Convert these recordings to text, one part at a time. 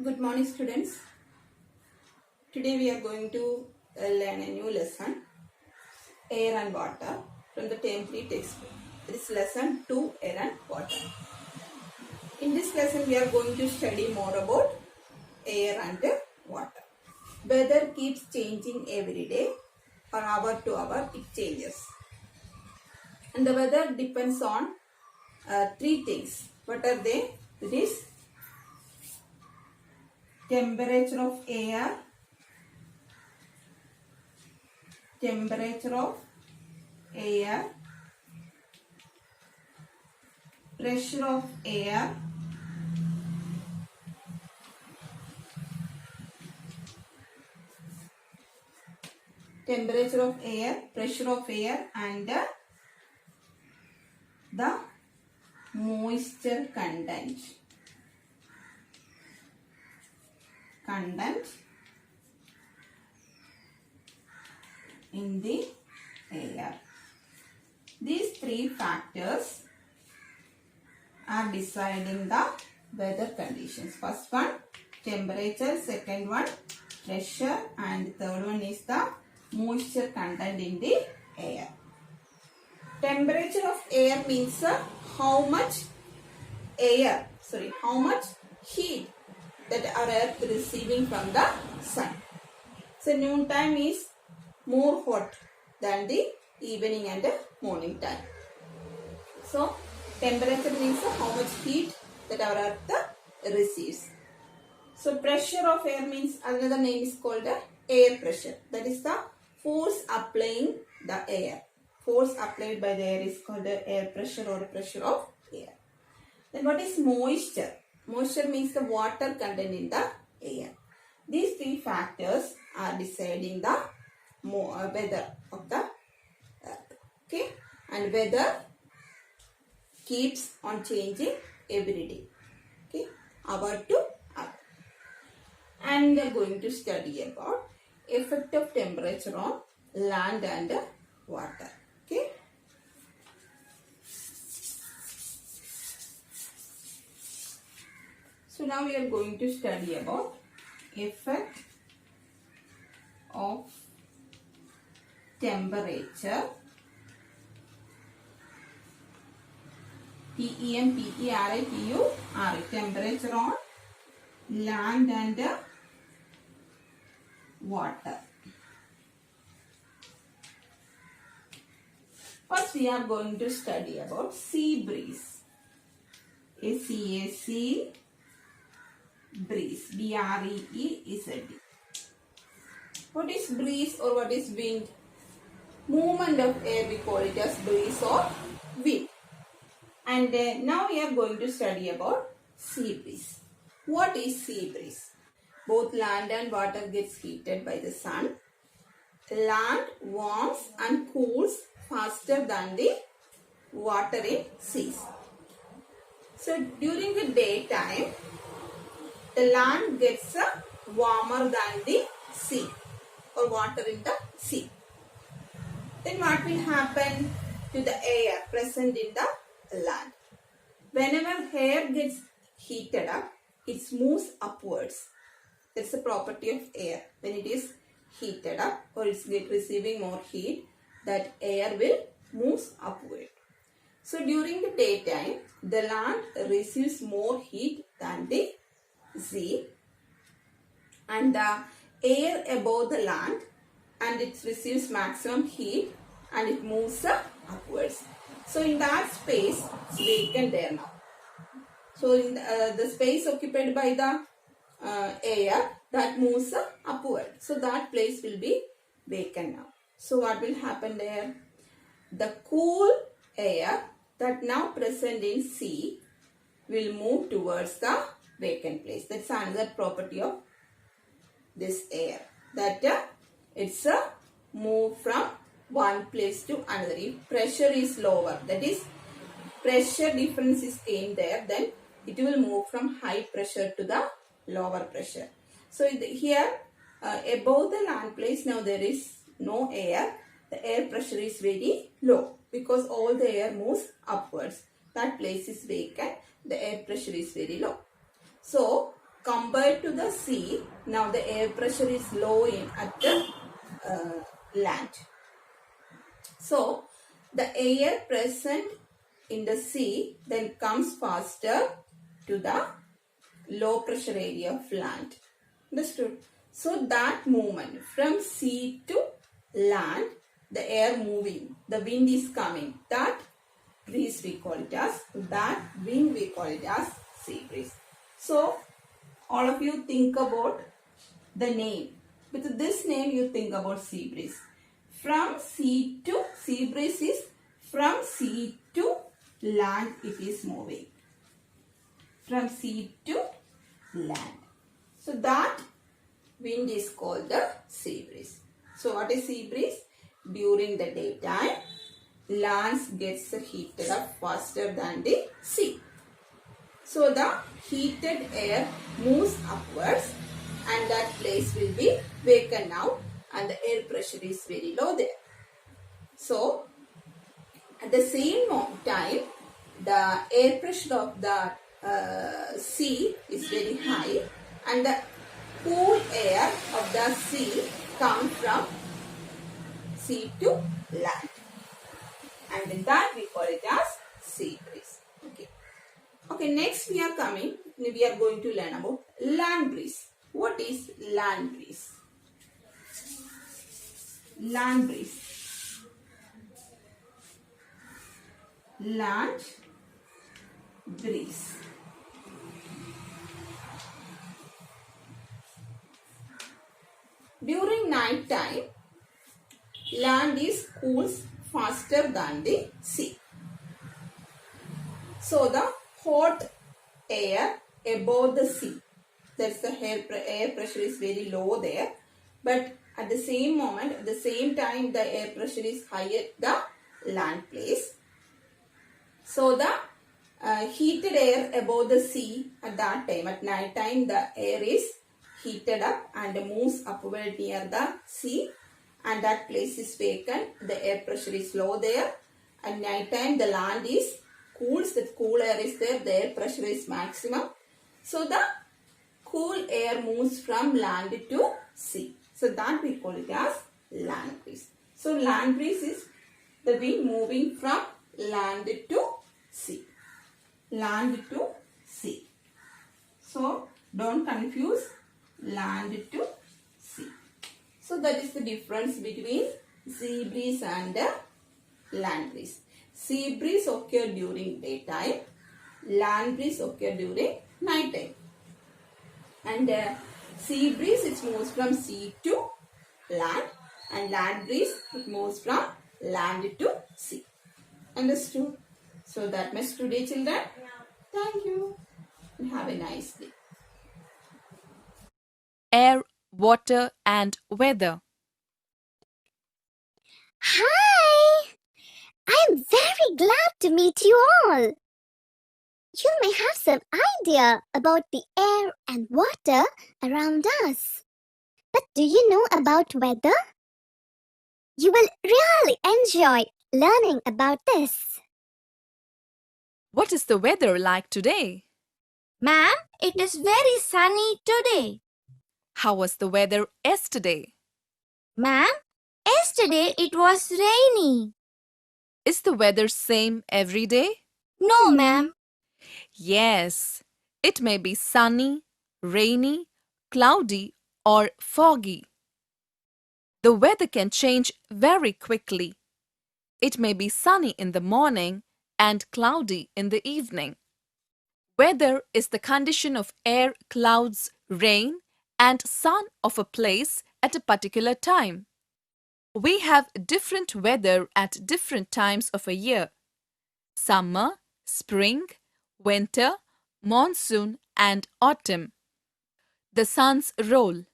Good morning, students. Today we are going to learn a new lesson, Air and Water, from the Term 3 textbook. This is lesson 2, Air and Water. In this lesson we are going to study more about air and water. Weather keeps changing every day, or hour to hour it changes. And the weather depends on three things. What are they? It is temperature of air, pressure of air, pressure of air and the moisture content in the air. These three factors are deciding the weather conditions. First one, temperature. Second one, pressure. And third one is the moisture content in the air. Temperature of air means how much heat that our earth receiving from the sun. So noon time is more hot than the evening and the morning time. So temperature means how much heat that our earth receives. So pressure of air means another name is called air pressure. That is the force applying the air. Force applied by the air is called air pressure or pressure of air. Then what is moisture? Moisture means the water content in the air. These three factors are deciding the weather of the earth. Okay, and weather keeps on changing every day. Okay, hour to hour. And we are going to study about effect of temperature on land and water. Okay. So now we are going to study about effect of temperature, T-E-M-P-E-R-A-T-U-R-E, temperature on land and water. First we are going to study about sea breeze. S-E-A-C breeze, B-R-E-E-Z-E. What is breeze or what is wind? Movement of air, we call it as breeze or wind. And now we are going to study about sea breeze. What is sea breeze? Both land and water gets heated by the sun. Land warms and cools faster than the water in seas. So during the daytime, the land gets warmer than the sea or water in the sea. Then what will happen to the air present in the land? Whenever air gets heated up, it moves upwards. That's the property of air. When it is heated up or it's receiving more heat, that air will move upward. So during the daytime, the land receives more heat than the sea, and the air above the land, and it receives maximum heat and it moves upwards. So in that space, it's vacant there now. So in the space occupied by the air, that moves upward. So that place will be vacant now. So what will happen there? The cool air that now present in sea will move towards the vacant place. That's another property of this air, that it's a move from one place to another. If pressure is lower, that is pressure difference is came there, then it will move from high pressure to the lower pressure. So here above the land place, now there is no air. The air pressure is very low because all the air moves upwards. That place is vacant. The air pressure is very low. So compared to the sea, now the air pressure is low at the land. So, the air present in the sea then comes faster to the low pressure area of land. Understood? So, that movement from sea to land, the air moving, the wind is coming, that breeze we call it as, that wind we call it as sea breeze. So, all of you think about the name. With this name you think about sea breeze. From sea to, sea breeze is from sea to land it is moving. From sea to land. So that wind is called the sea breeze. So what is sea breeze? During the daytime, land gets heated up faster than the sea. So the heated air moves upwards and that place will be vacant now and the air pressure is very low there. So at the same time, the air pressure of the sea is very high and the cool air of the sea comes from sea to land. And with that we call it as sea breeze. Okay, next we are going to learn about land breeze. What is land breeze? Land breeze. Land breeze. During night time, land is cools faster than the sea. So the hot air above the sea, that's the air pressure is very low there, but at the same moment, at the same time the air pressure is high at the land place. So the heated air above the sea at that time, at night time the air is heated up and moves upward near the sea and that place is vacant, the air pressure is low there. At night time the land is cools, the cool air is there, the air pressure is maximum. So the cool air moves from land to sea. So that we call it as land breeze. So land breeze is the wind moving from land to sea. Land to sea. So don't confuse land to sea. So that is the difference between sea breeze and land breeze. Sea breeze occur during daytime, land breeze occur during night time. And sea breeze it moves from sea to land and land breeze it moves from land to sea. Understood? So that much today, children. Thank you and have a nice day. Air, water and weather. Hi! I'm very glad to meet you all. You may have some idea about the air and water around us. But do you know about weather? You will really enjoy learning about this. What is the weather like today? Ma'am, it is very sunny today. How was the weather yesterday? Ma'am, yesterday it was rainy. Is the weather same every day? No, ma'am. Yes, it may be sunny, rainy, cloudy or foggy. The weather can change very quickly. It may be sunny in the morning and cloudy in the evening. Weather is the condition of air, clouds, rain and sun of a place at a particular time. We have different weather at different times of a year. Summer, spring, winter, monsoon and autumn. The sun's role.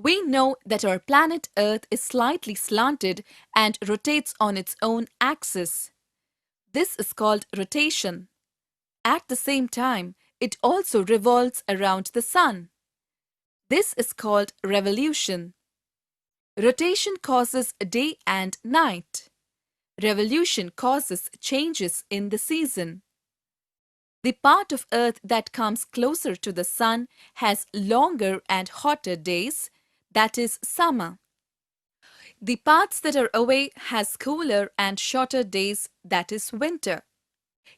We know that our planet Earth is slightly slanted and rotates on its own axis. This is called rotation. At the same time, it also revolves around the sun. This is called revolution. Rotation causes day and night. Revolution causes changes in the season. The part of Earth that comes closer to the sun has longer and hotter days, that is summer. The parts that are away has cooler and shorter days, that is winter.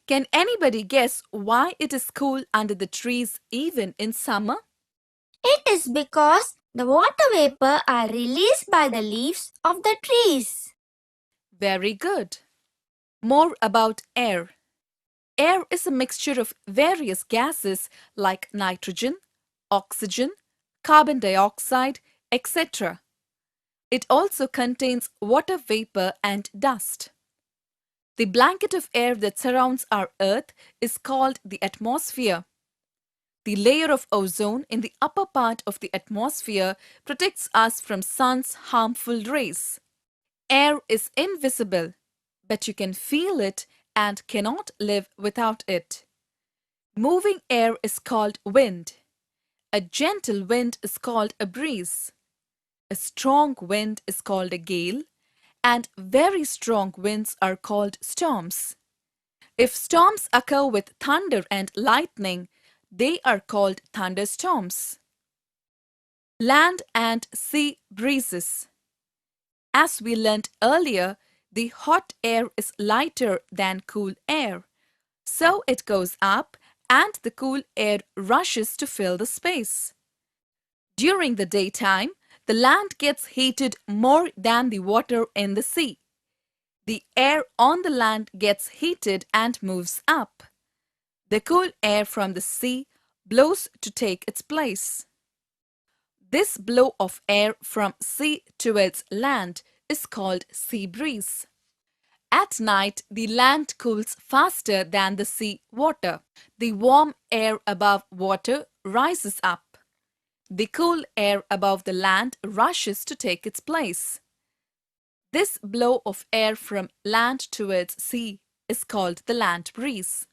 Can anybody guess why it is cool under the trees even in summer? It is because the water vapor are released by the leaves of the trees. Very good. More about air. Air is a mixture of various gases like nitrogen, oxygen, carbon dioxide, etc. It also contains water vapor and dust. The blanket of air that surrounds our Earth is called the atmosphere. The layer of ozone in the upper part of the atmosphere protects us from sun's harmful rays. Air is invisible, but you can feel it and cannot live without it. Moving air is called wind. A gentle wind is called a breeze. A strong wind is called a gale, and very strong winds are called storms. If storms occur with thunder and lightning, they are called thunderstorms. Land and sea breezes. As we learnt earlier, the hot air is lighter than cool air, so it goes up and the cool air rushes to fill the space. During the daytime, the land gets heated more than the water in the sea. The air on the land gets heated and moves up. The cool air from the sea blows to take its place. This blow of air from sea towards land is called sea breeze. At night, the land cools faster than the sea water. The warm air above water rises up. The cool air above the land rushes to take its place. This blow of air from land towards sea is called the land breeze.